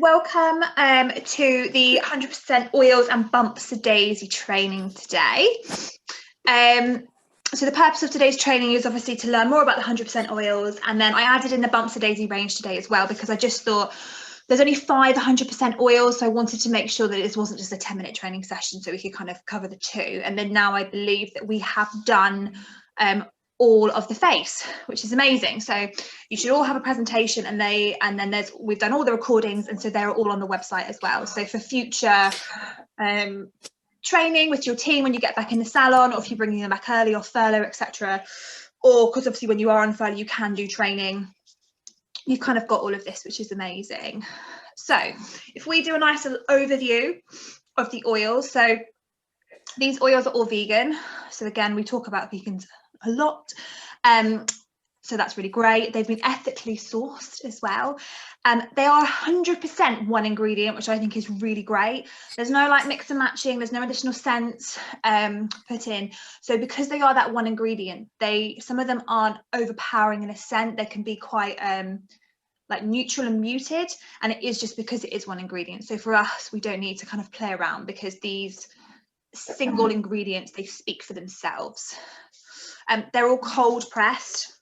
welcome to the 100% oils and bumps a daisy training today. So the purpose of today's training is obviously to learn more about the 100% oils, and then I added in the bumps a daisy range today as well, because I just thought there's only 5 100% oils, so I wanted to make sure that it wasn't just a 10-minute training session, so we could kind of cover the two. And then now I believe that we have done all of the face, which is amazing. So you should all have a presentation, and then we've done all the recordings, and so they're all on the website as well. So for future training with your team when you get back in the salon, or if you're bringing them back early or furlough, etc., or because obviously when you are on furlough you can do training, you've kind of got all of this, which is amazing. So if we do a nice little overview of the oils, so these oils are all vegan. So again, we talk about vegans a lot, so that's really great. They've been ethically sourced as well. They are 100% one ingredient, which I think is really great. There's no like mix and matching, there's no additional scents put in. So because they are that one ingredient, some of them aren't overpowering in a scent. They can be quite like neutral and muted, and it is just because it is one ingredient. So for us, we don't need to kind of play around, because these single ingredients, they speak for themselves. They're all cold pressed.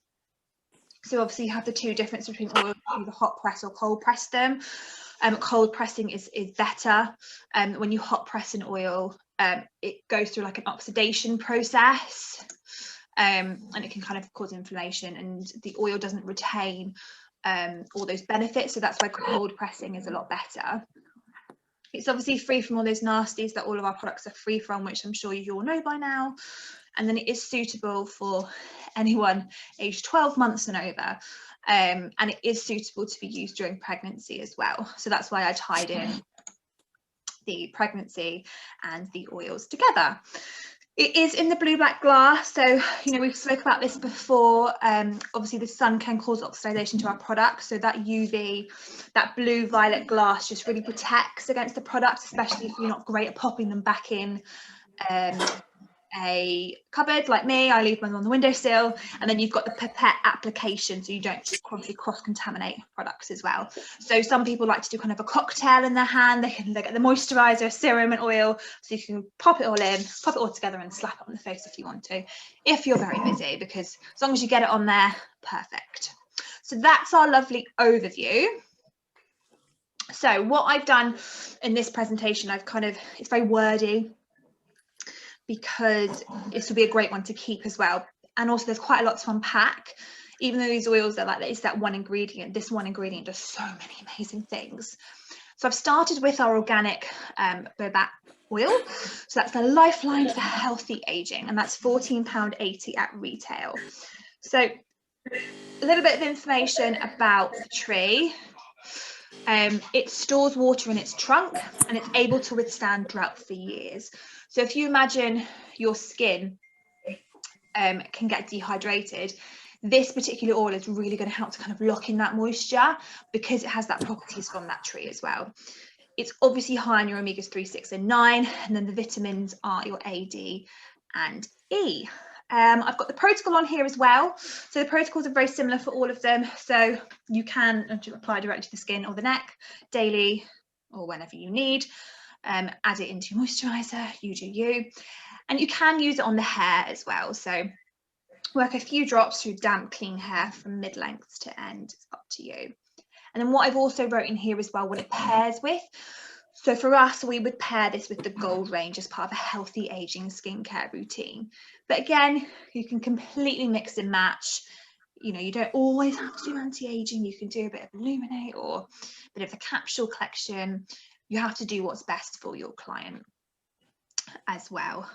So obviously you have the two differences between oil, either hot press or cold press them. Cold pressing is better. When you hot press an oil, it goes through like an oxidation process, and it can kind of cause inflammation, and the oil doesn't retain all those benefits. So that's why cold pressing is a lot better. It's obviously free from all those nasties that all of our products are free from, which I'm sure you all know by now. And then it is suitable for anyone aged 12 months and over. And it is suitable to be used during pregnancy as well. So that's why I tied in the pregnancy and the oils together. It is in the blue black glass. So, you know, we've spoke about this before. Obviously the sun can cause oxidation to our products. So that UV, that blue violet glass just really protects against the products, especially if you're not great at popping them back in a cupboard like me. I leave them on the windowsill, and then you've got the pipette application, so you don't cross-contaminate products as well. So some people like to do kind of a cocktail in their hand. They get the moisturizer, serum and oil, so you can pop it all in, pop it all together and slap it on the face if you want to, if you're very busy, because as long as you get it on there, perfect. So that's our lovely overview. So what I've done in this presentation, it's very wordy, because this will be a great one to keep as well. And also there's quite a lot to unpack. Even though these oils are like, it's that one ingredient, this one ingredient does so many amazing things. So I've started with our organic Jojoba oil. So that's the lifeline for healthy aging, and that's £14.80 at retail. So a little bit of information about the tree. It stores water in its trunk, and it's able to withstand drought for years. So if you imagine your skin can get dehydrated, this particular oil is really going to help to kind of lock in that moisture, because it has that properties from that tree as well. It's obviously high in your omegas 3, 6 and 9, and then the vitamins are your A, D and E. I've got the protocol on here as well. So the protocols are very similar for all of them. So you can apply directly to the skin or the neck daily or whenever you need. Add it into your moisturizer, you do you. And you can use it on the hair as well. So work a few drops through damp, clean hair from mid-length to end. It's up to you. And then what I've also wrote in here as well, what it pairs with. So for us, we would pair this with the Gold range as part of a healthy aging skincare routine. But again, you can completely mix and match. You know, you don't always have to do anti-aging. You can do a bit of Illuminate or a bit of the capsule collection. You have to do what's best for your client as well.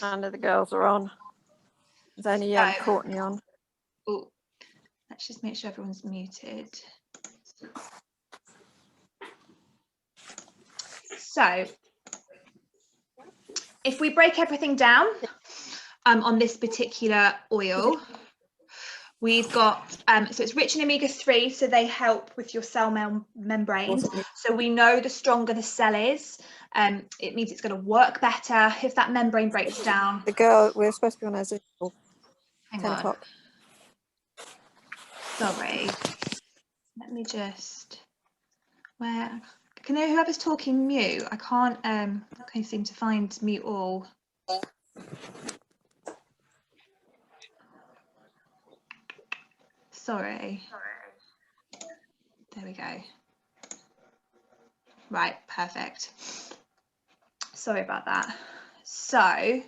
None of the girls are on. There's only Courtney on. Oh, let's just make sure everyone's muted. So if we break everything down on this particular oil, we've got, so it's rich in omega-3, so they help with your cell membranes. So we know the stronger the cell is, it means it's going to work better if that membrane breaks down. The girl, we're supposed to be on as usual. Hang 10 on. o'clock. Sorry. Let me just Where can whoever's talking mute? I can't seem to find mute all. Sorry. There we go. Right, perfect. Sorry about that. So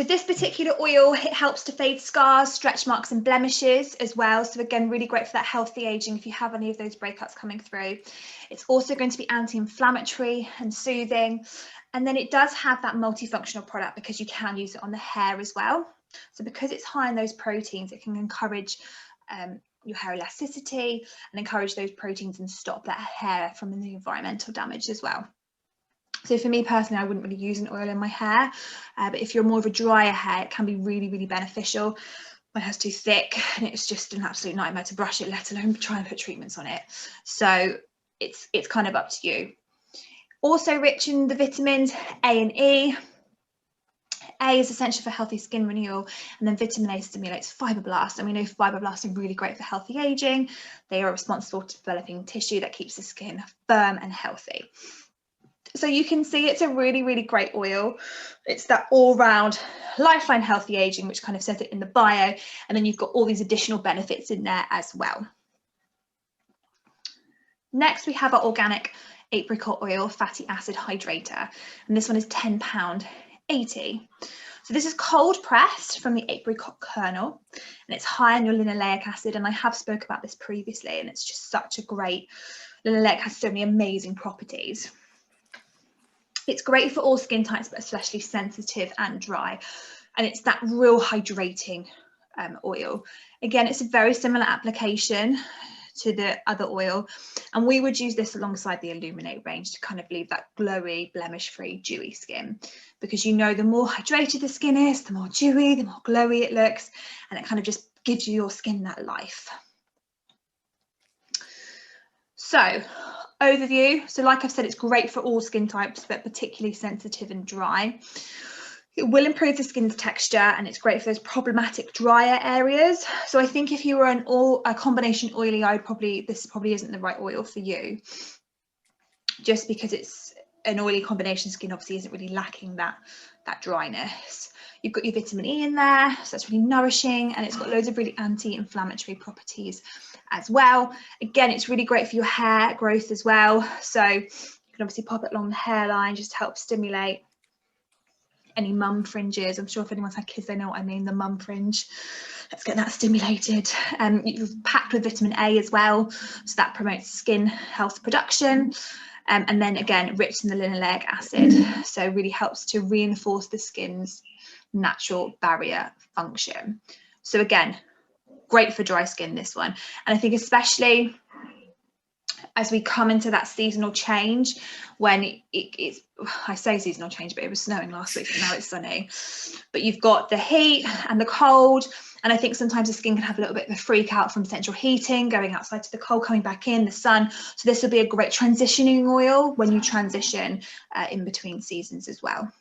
this particular oil, it helps to fade scars, stretch marks and blemishes as well. So again, really great for that healthy aging if you have any of those breakouts coming through. It's also going to be anti-inflammatory and soothing. And then it does have that multifunctional product because you can use it on the hair as well. So because it's high in those proteins, it can encourage your hair elasticity and encourage those proteins and stop that hair from the environmental damage as well. So for me personally, I wouldn't really use an oil in my hair, but if you're more of a drier hair, it can be really, really beneficial. My hair's too thick and it's just an absolute nightmare to brush it, let alone try and put treatments on it. So it's kind of up to you. Also rich in the vitamins A and E. A is essential for healthy skin renewal, and then vitamin A stimulates fibroblasts, and we know fibroblasts are really great for healthy aging. They are responsible for developing tissue that keeps the skin firm and healthy. So you can see it's a really, really great oil. It's that all-round lifeline healthy aging, which kind of says it in the bio, and then you've got all these additional benefits in there as well. Next, we have our organic apricot oil fatty acid hydrator, and this one is £10.80. So this is cold pressed from the apricot kernel, and it's high in your linoleic acid, and I have spoke about this previously, and it's just such a great, linoleic has so many amazing properties. It's great for all skin types, but especially sensitive and dry. And it's that real hydrating oil. Again, it's a very similar application to the other oil. And we would use this alongside the Illuminate range to kind of leave that glowy, blemish-free, dewy skin. Because you know, the more hydrated the skin is, the more dewy, the more glowy it looks. And it kind of just gives your skin that life. So, overview. So like I've said, it's great for all skin types, but particularly sensitive and dry. It will improve the skin's texture, and it's great for those problematic drier areas. So I think if you were a combination oily, this probably isn't the right oil for you, just because it's an oily combination skin obviously isn't really lacking that dryness. You've got your vitamin E in there, so that's really nourishing, and it's got loads of really anti-inflammatory properties as well. Again, it's really great for your hair growth as well, so you can obviously pop it along the hairline just to help stimulate any mum fringes. I'm sure if anyone's had kids, they know what I mean, the mum fringe. Let's get that stimulated. You're packed with vitamin A as well, so that promotes skin health production. And then again, rich in the linoleic acid, so really helps to reinforce the skin's natural barrier function. So again, great for dry skin, this one. And I think especially as we come into that seasonal change, when it's, I say seasonal change, but it was snowing last week and now it's sunny. But you've got the heat and the cold, and I think sometimes the skin can have a little bit of a freak out from central heating, going outside to the cold, coming back in, the sun. So this will be a great transitioning oil when you transition in between seasons as well.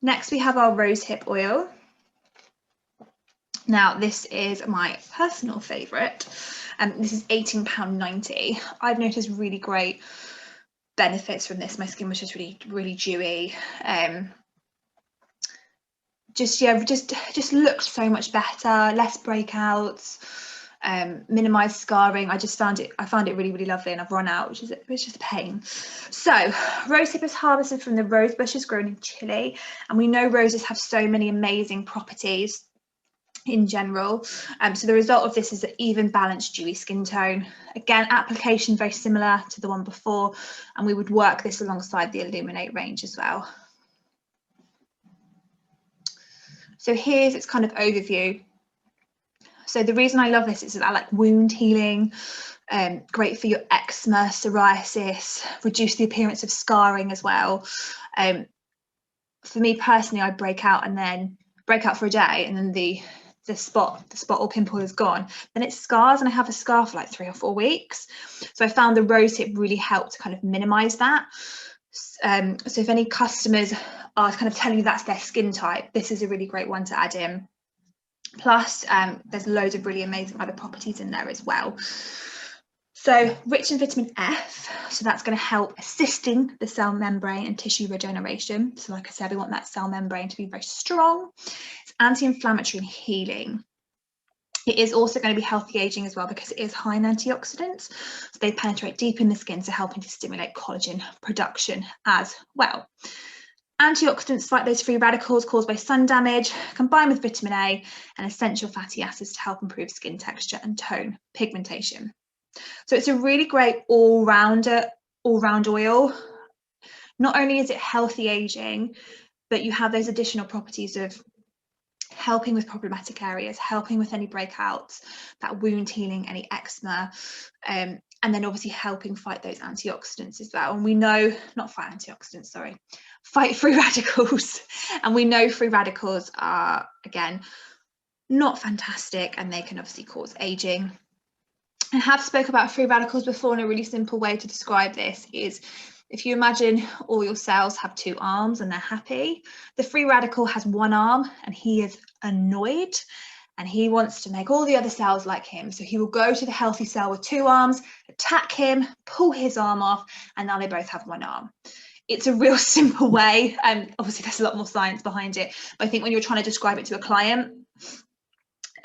Next, we have our rosehip oil. Now, this is my personal favourite. This is £18.90. I've noticed really great benefits from this. My skin was just really, really dewy. Just looks so much better, less breakouts, minimised scarring. I found it really, really lovely, and I've run out, which is just a pain. So rosehip is harvested from the rose bushes grown in Chile, and we know roses have so many amazing properties in general. So the result of this is an even balanced dewy skin tone. Again, application very similar to the one before, and we would work this alongside the Illuminate range as well. So here's its kind of overview. So the reason I love this is that I like wound healing, great for your eczema, psoriasis, reduce the appearance of scarring as well. For me personally, I break out for a day, and then the spot or pimple is gone. Then it scars, and I have a scar for like 3 or 4 weeks. So I found the rosehip really helped to kind of minimize that. So if any customers are kind of telling you that's their skin type, this is a really great one to add in. Plus, there's loads of really amazing other properties in there as well. So rich in vitamin F, so that's going to help assisting the cell membrane and tissue regeneration. So like I said, we want that cell membrane to be very strong. It's anti-inflammatory and healing. It is also going to be healthy aging as well because it is high in antioxidants. So they penetrate deep in the skin, so helping to stimulate collagen production as well. Antioxidants fight those free radicals caused by sun damage, combined with vitamin A and essential fatty acids to help improve skin texture and tone pigmentation. So it's a really great all-round oil. Not only is it healthy aging, but you have those additional properties of helping with problematic areas, helping with any breakouts, that wound healing, any eczema, and then obviously helping fight those antioxidants as well. And we know, not fight antioxidants, sorry, fight free radicals. And we know free radicals are, again, not fantastic, and they can obviously cause aging. I have spoke about free radicals before, and a really simple way to describe this is if you imagine all your cells have two arms and they're happy, the free radical has one arm and he is annoyed and he wants to make all the other cells like him. So he will go to the healthy cell with two arms, attack him, pull his arm off, and now they both have one arm. It's a real simple way, and obviously there's a lot more science behind it, but I think when you're trying to describe it to a client,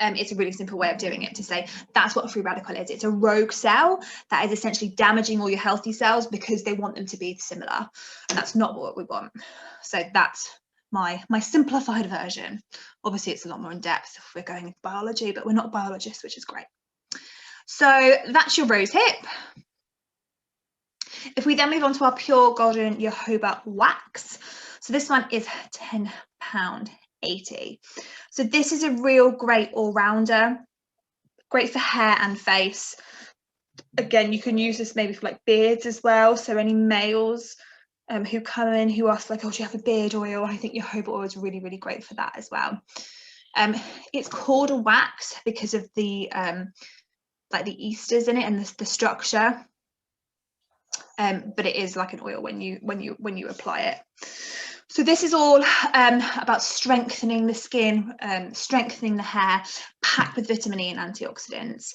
it's a really simple way of doing it, to say that's what a free radical is. It's a rogue cell that is essentially damaging all your healthy cells because they want them to be similar, and that's not what we want. So that's my simplified version. Obviously it's a lot more in depth if we're going into biology, but we're not biologists, which is great. So that's your rose hip. If we then move on to our pure golden jojoba wax, so this one is £10.80. So this is a real great all-rounder, great for hair and face. Again, you can use this maybe for like beards as well. So any males who come in who ask like, oh, do you have a beard oil? I think jojoba oil is really, really great for that as well. It's called a wax because of the like the esters in it and the structure. But it is like an oil when you apply it. So this is all about strengthening the skin, strengthening the hair, packed with vitamin E and antioxidants.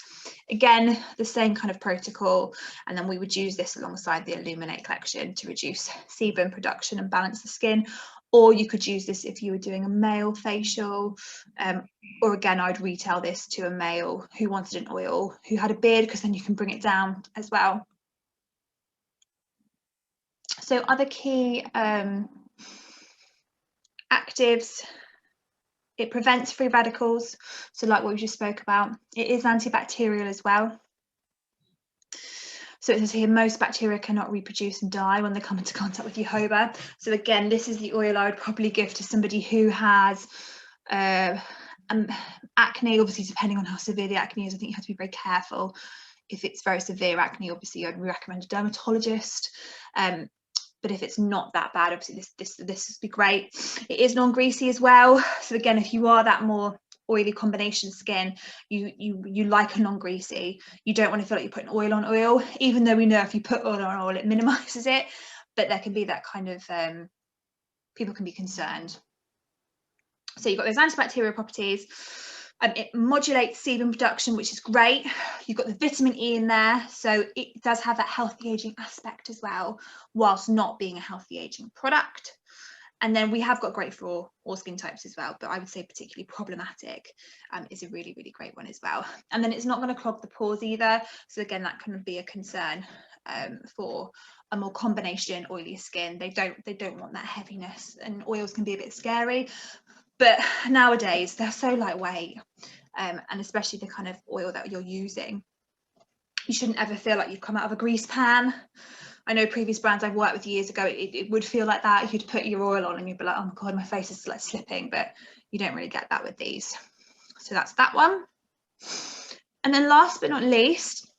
Again, the same kind of protocol, and then we would use this alongside the Illuminate collection to reduce sebum production and balance the skin. Or you could use this if you were doing a male facial, or again, I'd retail this to a male who wanted an oil, who had a beard, because then you can bring it down as well. So other key actives, it prevents free radicals, so like what we just spoke about. It is antibacterial as well. So it says here most bacteria cannot reproduce and die when they come into contact with jojoba. So again, this is the oil I would probably give to somebody who has acne, obviously depending on how severe the acne is. I think you have to be very careful. If it's very severe acne, obviously I'd recommend a dermatologist. But if it's not that bad, obviously this would be great. It is non-greasy as well. So again, if you are that more oily combination skin, you like a non-greasy. You don't want to feel like you're putting oil on oil, even though we know if you put oil on oil, it minimizes it. But there can be that kind of, people can be concerned. So you've got those antibacterial properties. It modulates sebum production, which is great. You've got the vitamin E in there, so it does have that healthy aging aspect as well, whilst not being a healthy aging product. And then we have got great for all skin types as well, but I would say particularly problematic is a really, really great one as well. And then it's not going to clog the pores either. So again, that can be a concern for a more combination oily skin. They don't want that heaviness, and oils can be a bit scary. But nowadays they're so lightweight, and especially the kind of oil that you're using, you shouldn't ever feel like you've come out of a grease pan. I know previous brands I've worked with years ago, it would feel like that. You'd put your oil on and you'd be like, oh my God, my face is like slipping, but you don't really get that with these. So that's that one. And then last but not least,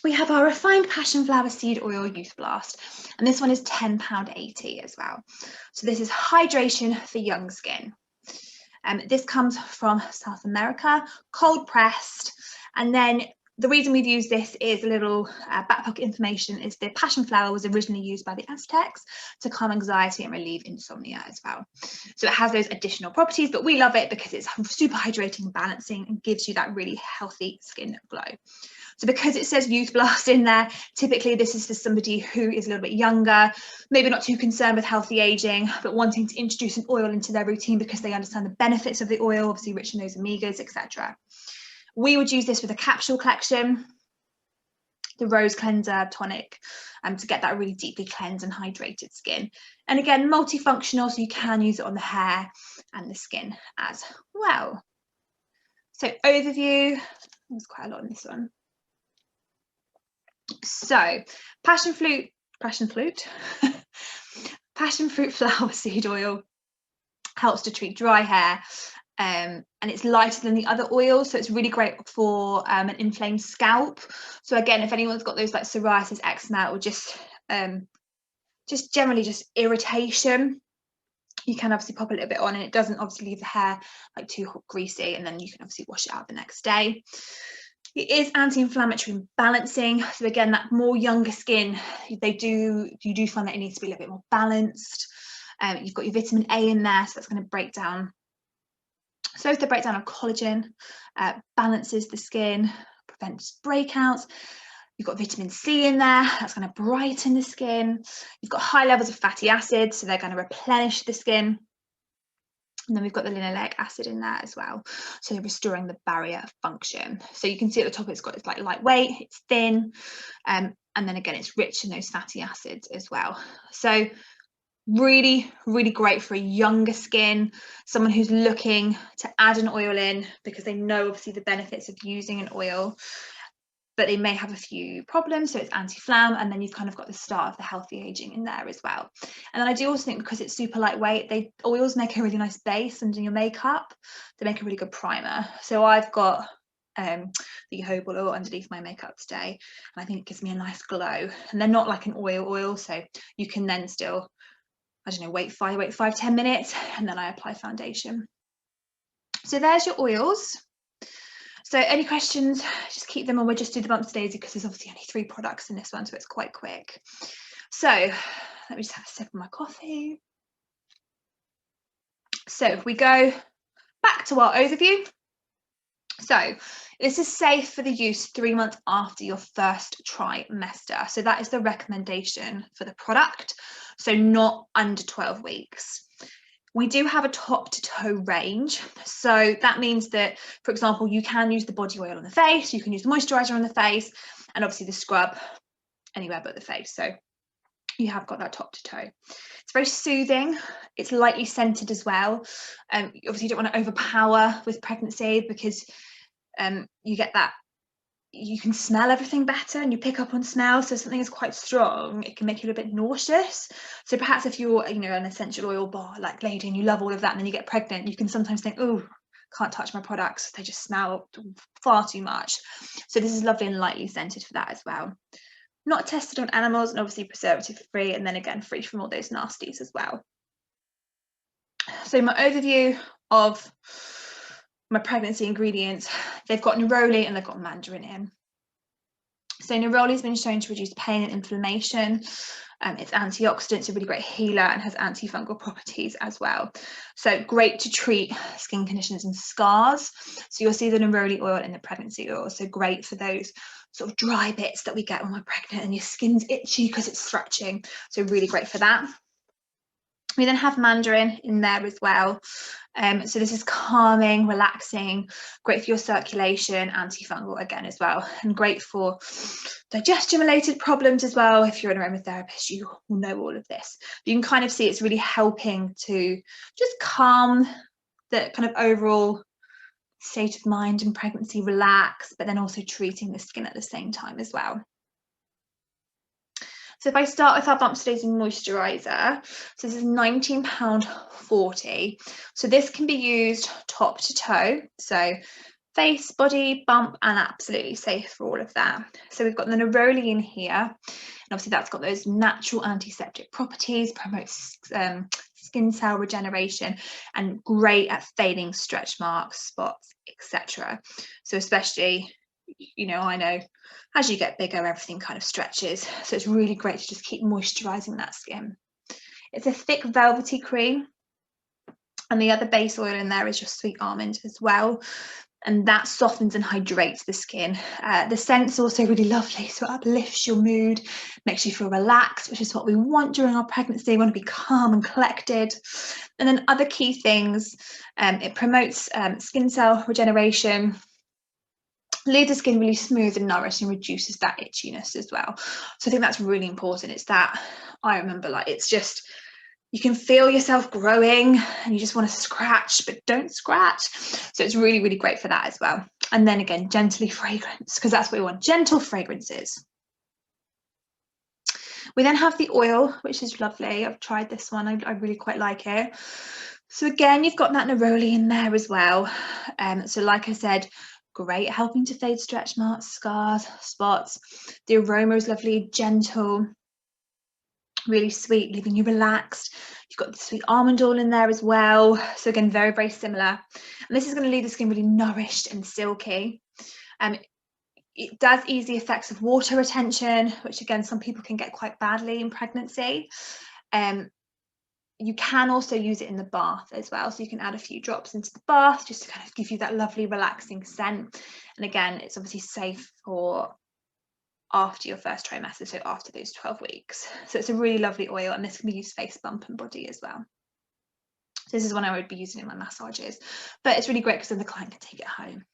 we have our refined passion flower seed oil youth blast, and this one is £10.80 as well. So this is hydration for young skin. This comes from South America, cold pressed, and then the reason we've used this is a little back pocket information is the passion flower was originally used by the Aztecs to calm anxiety and relieve insomnia as well. So it has those additional properties, but we love it because it's super hydrating and balancing and gives you that really healthy skin glow. So because it says Youth Blast in there, typically this is for somebody who is a little bit younger, maybe not too concerned with healthy aging, but wanting to introduce an oil into their routine because they understand the benefits of the oil, obviously rich in those omegas, etc. We would use this with a capsule collection, the Rose Cleanser Tonic, to get that really deeply cleansed and hydrated skin. And again, multifunctional, so you can use it on the hair and the skin as well. So overview, there's quite a lot in this one. So passion fruit flower seed oil helps to treat dry hair. And it's lighter than the other oils, so it's really great for an inflamed scalp. So again, if anyone's got those like psoriasis, eczema, or just generally just irritation, you can obviously pop a little bit on, and it doesn't obviously leave the hair like too hot, greasy, and then you can obviously wash it out the next day. It is anti-inflammatory and balancing. So again, that more younger skin, you do find that it needs to be a little bit more balanced. You've got your vitamin A in there, so that's going to break down. Slows the breakdown of collagen, balances the skin, prevents breakouts. You've got vitamin C in there, that's going to brighten the skin. You've got high levels of fatty acids, so they're going to replenish the skin. And then we've got the linoleic acid in there as well, so restoring the barrier function. So you can see at the top it's like lightweight, it's thin, and then again it's rich in those fatty acids as well. So really, really great for a younger skin, someone who's looking to add an oil in because they know obviously the benefits of using an oil, but they may have a few problems. So it's anti-flam, and then you've kind of got the start of the healthy aging in there as well. And then I do also think because it's super lightweight, oils make a really nice base under your makeup. They make a really good primer. So I've got the jojoba oil underneath my makeup today, and I think it gives me a nice glow. And they're not like an oil, so you can then still, I don't know, wait 5-10 minutes, and then I apply foundation. So there's your oils. So any questions, just keep them on. We'll just do the bumps daisy because there's obviously only 3 products in this one, so it's quite quick. So let me just have a sip of my coffee. So if we go back to our overview. So this is safe for the use 3 months after your first trimester. So that is the recommendation for the product. So not under 12 weeks. We do have a top to toe range. So that means that, for example, you can use the body oil on the face, you can use the moisturizer on the face, and obviously the scrub anywhere but the face. So you have got that top to toe. It's very soothing. It's lightly scented as well. Obviously you don't want to overpower with pregnancy because you get that, you can smell everything better and you pick up on smell. So something is quite strong, it can make you a bit nauseous. So perhaps if you're, an essential oil bar like lady and you love all of that, and then you get pregnant, you can sometimes think, oh, can't touch my products, they just smell far too much. So this is lovely and lightly scented for that as well. Not tested on animals, and obviously preservative free, and then again free from all those nasties as well. So my overview of my pregnancy ingredients, they've got neroli and they've got mandarin in. So neroli has been shown to reduce pain and inflammation. It's antioxidant, so a really great healer, and has antifungal properties as well. So great to treat skin conditions and scars. So you'll see the neroli oil in the pregnancy oil, so great for those sort of dry bits that we get when we're pregnant and your skin's itchy because it's stretching. So really great for that. We then have mandarin in there as well. So this is calming, relaxing, great for your circulation, antifungal again as well, and great for digestion related problems as well. If you're an aromatherapist, you will know all of this. But you can kind of see it's really helping to just calm the kind of overall state of mind in pregnancy, relax, but then also treating the skin at the same time as well. So if I start with our Bumps Daisy Moisturizer, so this is £19.40. So this can be used top to toe, so face, body, bump, and absolutely safe for all of that. So we've got the neroli in here, and obviously that's got those natural antiseptic properties, promotes skin cell regeneration, and great at fading stretch marks, spots, etc. So especially, you know, I know as you get bigger, everything kind of stretches. So it's really great to just keep moisturizing that skin. It's a thick velvety cream. And the other base oil in there is your sweet almond as well. And that softens and hydrates the skin. The scent's also really lovely, so it uplifts your mood, makes you feel relaxed, which is what we want during our pregnancy. We want to be calm and collected. And then other key things, it promotes skin cell regeneration, leaves the skin really smooth and nourished, and reduces that itchiness as well. So I think that's really important. It's that, I remember, like, it's just, you can feel yourself growing and you just want to scratch, but don't scratch. So it's really, really great for that as well. And then again, gently fragrance, because that's what we want, gentle fragrances. We then have the oil, which is lovely. I've tried this one. I really quite like it. So again, you've got that neroli in there as well. So like I said, great at helping to fade stretch marks, scars, spots. The aroma is lovely, gentle, really sweet, leaving you relaxed. You've got the sweet almond oil in there as well. So again, very, very similar. And this is going to leave the skin really nourished and silky. It does ease the effects of water retention, which again, some people can get quite badly in pregnancy. You can also use it in the bath as well. So you can add a few drops into the bath just to kind of give you that lovely relaxing scent. And again, it's obviously safe for after your first trimester, so after those 12 weeks. So it's a really lovely oil, and this can be used face, bump and body as well. So this is one I would be using in my massages, but it's really great because then the client can take it home.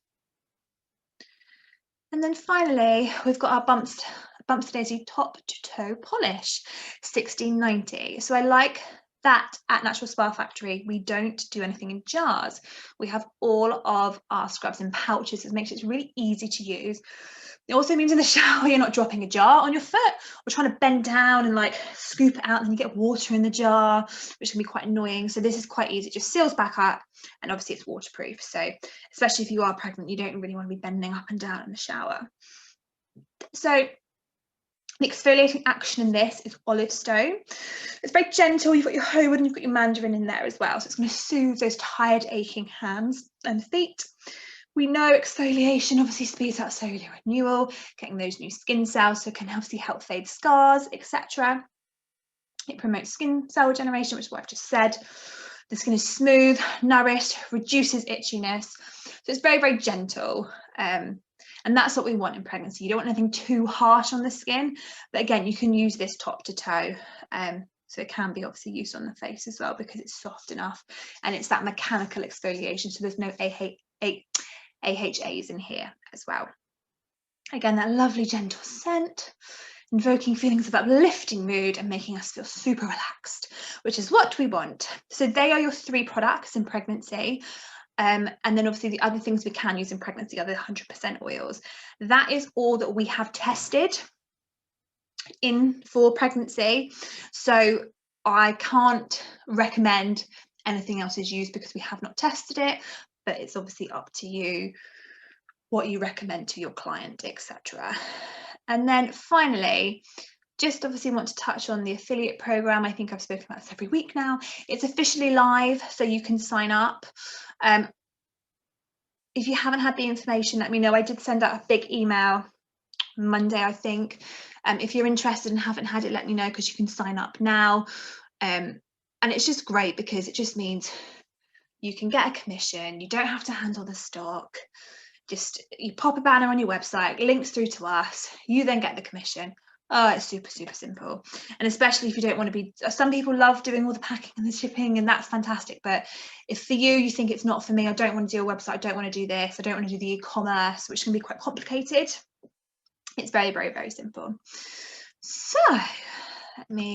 And then finally, we've got our Bumps to Daisy top to toe polish, £16.90. So I like that at Natural Spa Factory, we don't do anything in jars. We have all of our scrubs in pouches. It makes it really easy to use. It also means in the shower, you're not dropping a jar on your foot or trying to bend down and like scoop it out, and then you get water in the jar, which can be quite annoying. So this is quite easy. It just seals back up, and obviously it's waterproof. So especially if you are pregnant, you don't really want to be bending up and down in the shower. So the exfoliating action in this is olive stone. It's very gentle. You've got your Howood and you've got your mandarin in there as well. So it's going to soothe those tired, aching hands and feet. We know exfoliation obviously speeds up cellular renewal, getting those new skin cells, so it can obviously help fade scars, etc. It promotes skin cell regeneration, which is what I've just said. The skin is smooth, nourished, reduces itchiness. So it's very, very gentle. And that's what we want in pregnancy. You don't want anything too harsh on the skin. But again, you can use this top to toe. So it can be obviously used on the face as well because it's soft enough. And it's that mechanical exfoliation. So there's no AHAs in here as well. Again, that lovely gentle scent, invoking feelings of uplifting mood and making us feel super relaxed, which is what we want. So they are your 3 products in pregnancy. And then obviously the other things we can use in pregnancy are the 100% oils. That is all that we have tested in for pregnancy. So I can't recommend anything else is used because we have not tested it, but it's obviously up to you what you recommend to your client, etc. And then finally, just obviously want to touch on the affiliate program. I think I've spoken about this every week now. It's officially live, so you can sign up. If you haven't had the information, let me know. I did send out a big email Monday, I think. If you're interested and haven't had it, let me know, because you can sign up now. And it's just great because it just means you can get a commission. You don't have to handle the stock. Just you pop a banner on your website, links through to us, you then get the commission. Oh, it's super, super simple. And especially if you don't want to be, some people love doing all the packing and the shipping, and that's fantastic. But if for you, you think it's not for me, I don't want to do a website, I don't want to do this, I don't want to do the e-commerce, which can be quite complicated. It's very, very, very simple. So let me